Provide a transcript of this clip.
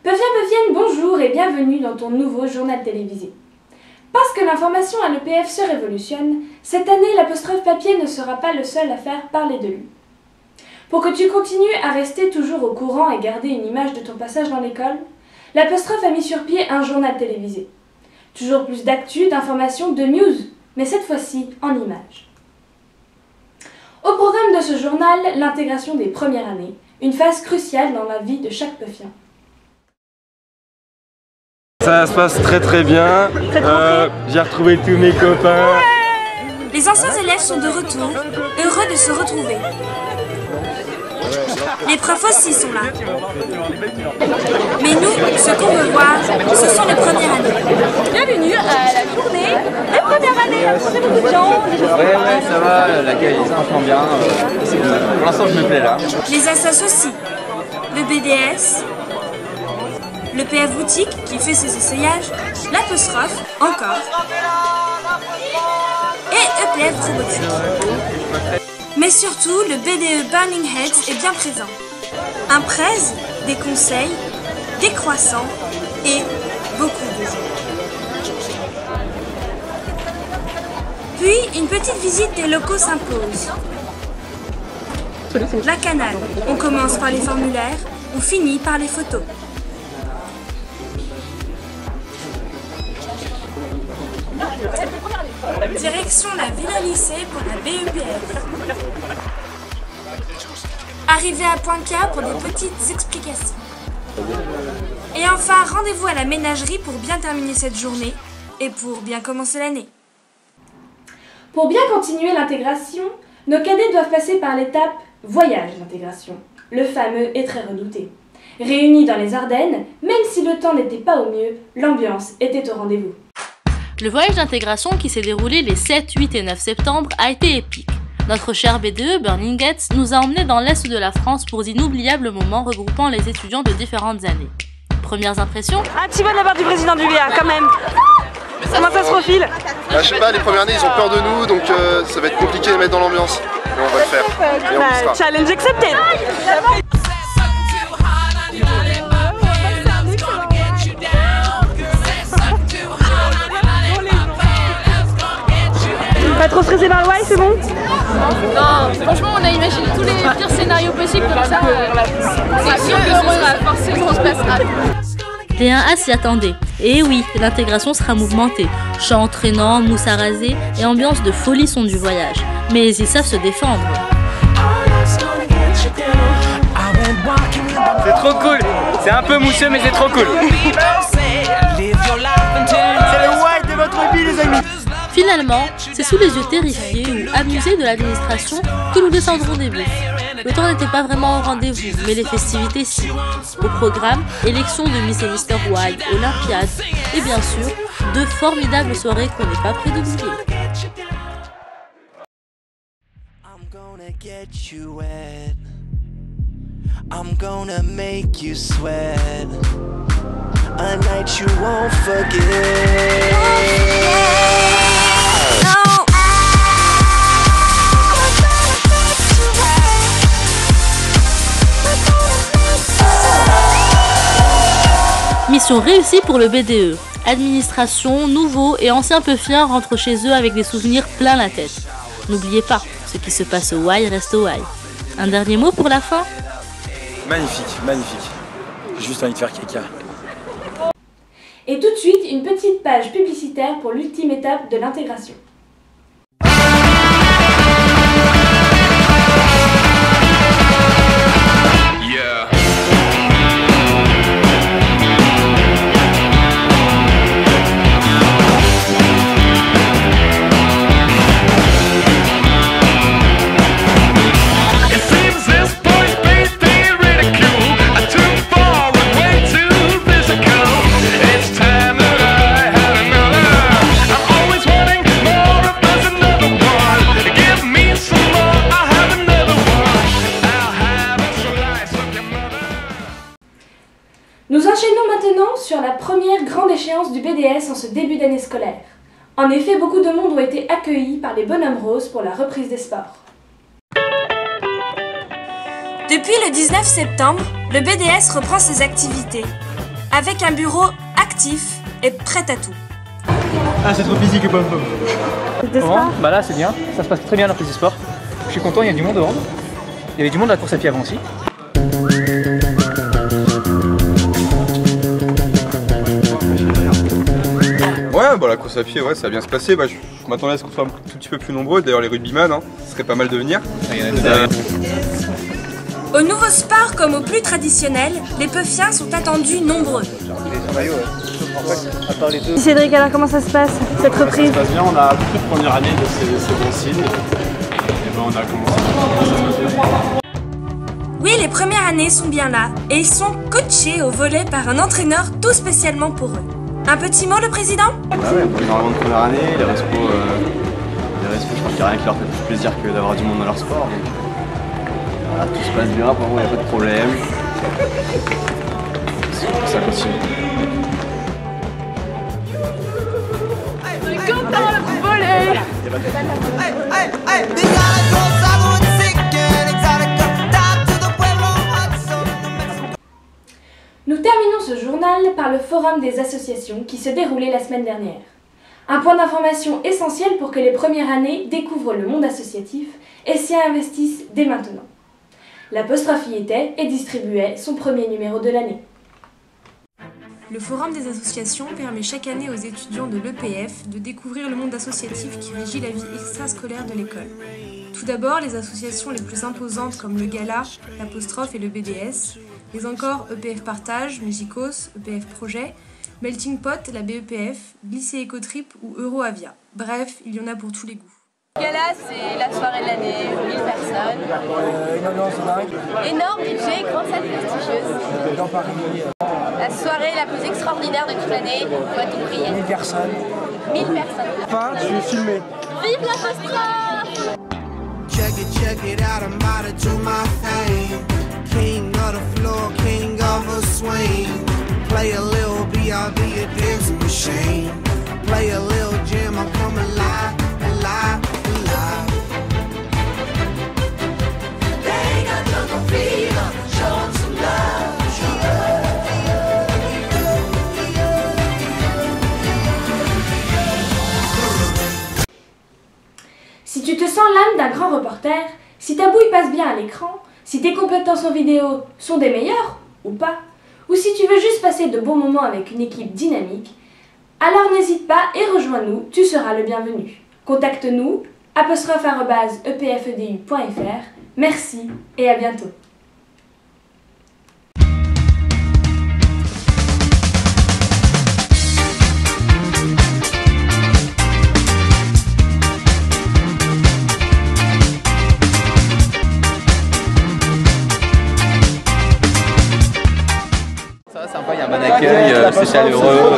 Pevienne, bonjour et bienvenue dans ton nouveau journal télévisé. Parce que l'information à l'EPF se révolutionne, cette année l'apostrophe papier ne sera pas le seul à faire parler de lui. Pour que tu continues à rester toujours au courant et garder une image de ton passage dans l'école, l'apostrophe a mis sur pied un journal télévisé. Toujours plus d'actu, d'informations, de news, mais cette fois-ci en images. Au programme de ce journal, l'intégration des premières années, une phase cruciale dans la vie de chaque peufien. Ça se passe très bien, j'ai retrouvé tous mes copains. Les anciens élèves sont de retour, heureux de se retrouver. Les profs aussi sont là. Mais nous, ce qu'on veut voir, ce sont les premières années. Bienvenue à la journée des premières années. C'est beaucoup de gens. Ouais, ça va, l'accueil est franchement bien. Pour l'instant, je me plais là. Les assos aussi. Le BDS, le PF Boutique qui fait ses essayages, l'apostrophe, encore, et EPF Robotique. Mais surtout, le BDE Burning Heads est bien présent. Un presse, des conseils, des croissants et beaucoup de jeux. Puis, une petite visite des locaux s'impose. La canale, on commence par les formulaires, on finit par les photos. Direction la Villa Lycée pour la BEPF. Arrivé à Point K pour des petites explications. Et enfin, rendez-vous à la ménagerie pour bien terminer cette journée et pour bien commencer l'année. Pour bien continuer l'intégration, nos cadets doivent passer par l'étape voyage d'intégration, le fameux et très redouté. Réunis dans les Ardennes, même si le temps n'était pas au mieux, l'ambiance était au rendez-vous. Le voyage d'intégration qui s'est déroulé les 7, 8 et 9 septembre a été épique. Notre cher BDE, Burning Heads, nous a emmenés dans l'est de la France pour d'inoubliables moments regroupant les étudiants de différentes années. Premières impressions? Un petit mot de la part du président du VA, quand même. Comment ça se profile? Je sais pas, les premières années ils ont peur de nous, donc ça va être compliqué de les mettre dans l'ambiance. Mais on va le faire. Et on poussera. Challenge accepté. Pas trop stressé par le Y, c'est bon? Non, franchement on a imaginé tous les pires scénarios possibles comme ça. C'est sûr que ce sera forcément se passera. T1A s'y attendait. Et oui, l'intégration sera mouvementée. Chants entraînants, mousse à raser et ambiance de folie sont du voyage. Mais ils savent se défendre. C'est trop cool. C'est un peu mousseux, mais c'est trop cool. C'est le white de votre vie, les amis. Finalement, c'est sous les yeux terrifiés ou amusés de l'administration que nous descendrons des bus. Le temps n'était pas vraiment au rendez-vous, mais les festivités si. Au programme, élection de Miss et Mr. White, Olympiade et bien sûr, 2 formidables soirées qu'on n'est pas près d'oublier. I'm gonna make you sweat. A night you won't forget. Non. Mission réussie pour le BDE. Administration, nouveaux et anciens peufiens rentrent chez eux avec des souvenirs plein la tête. N'oubliez pas, ce qui se passe au Y reste au Y. Un dernier mot pour la fin? Magnifique, magnifique. J'ai juste envie de faire caca. Et tout de suite, une petite page publicitaire pour l'ultime étape de l'intégration. Nous enchaînons maintenant sur la première grande échéance du BDS en ce début d'année scolaire. En effet, beaucoup de monde ont été accueillis par les bonhommes roses pour la reprise des sports. Depuis le 19 septembre, le BDS reprend ses activités. avec un bureau actif et prêt à tout. Ah, c'est trop physique, pom pom. Comment ? Bah là c'est bien, ça se passe très bien dans les sports. Je suis content, il y a du monde dehors. Il y avait du monde à la course à pied avant aussi. Ouais, bah la course à pied, ouais, ça va bien se passer. Bah, je m'attendais à ce qu'on soit un tout petit peu plus nombreux. D'ailleurs, les rugbyman, hein, ce serait pas mal de venir. Au nouveau sport comme au plus traditionnel, les Peufiens sont attendus nombreux. Cédric, alors comment ça se passe, cette reprise? Ça se passe bien, on a beaucoup de première année de ces bons signes. Et ben on a commencé. Oui, les premières années sont bien là et ils sont coachés au volley par un entraîneur tout spécialement pour eux. Un petit mot, le président? Ah ouais, on est normalement de première année, les respos, je crois qu'il n'y a rien qui leur fait plus plaisir que d'avoir du monde dans leur sport. Donc, voilà, tout se passe bien, pour moi il n'y a pas de problème. Ça continue. Content le volley. Nous terminons ce journal par le forum des associations qui se déroulait la semaine dernière. Un point d'information essentiel pour que les premières années découvrent le monde associatif et s'y investissent dès maintenant. L'apostrophe y était et distribuait son premier numéro de l'année. Le Forum des associations permet chaque année aux étudiants de l'EPF de découvrir le monde associatif qui régit la vie extrascolaire de l'école. Tout d'abord, les associations les plus imposantes comme le Gala, l'Apostrophe et le BDS, mais encore EPF Partage, Mégicos, EPF Projet, Melting Pot, la BEPF, Lycée Ecotrip ou Euroavia. Bref, il y en a pour tous les goûts. Le gala, c'est la soirée de l'année, 1000 personnes. Une ambiance dingue. Énorme budget, grande salle prestigieuse. Dans Paris. La soirée la plus extraordinaire de toute l'année, doit tout prier. 1000 personnes. 1000 personnes. Enfin, je suis filmé. Vive l'apostrophe! Check it out, I'm about to do my thing. King of the floor, king of a swing. Play a little B.I.B. a dancing machine. Play a little jam, I'm coming live, alive, alive. They ain't got jungle fever, show 'em some love. Si tu te sens l'âme d'un grand reporter, si ta bouille passe bien à l'écran, si tes compétences en vidéo sont des meilleures, ou pas, ou si tu veux juste passer de bons moments avec une équipe dynamique, alors n'hésite pas et rejoins-nous, tu seras le bienvenu. Contacte-nous, @epfedu.fr. Merci et à bientôt. Ça va, sympa, il y a un bon accueil, c'est chaleureux.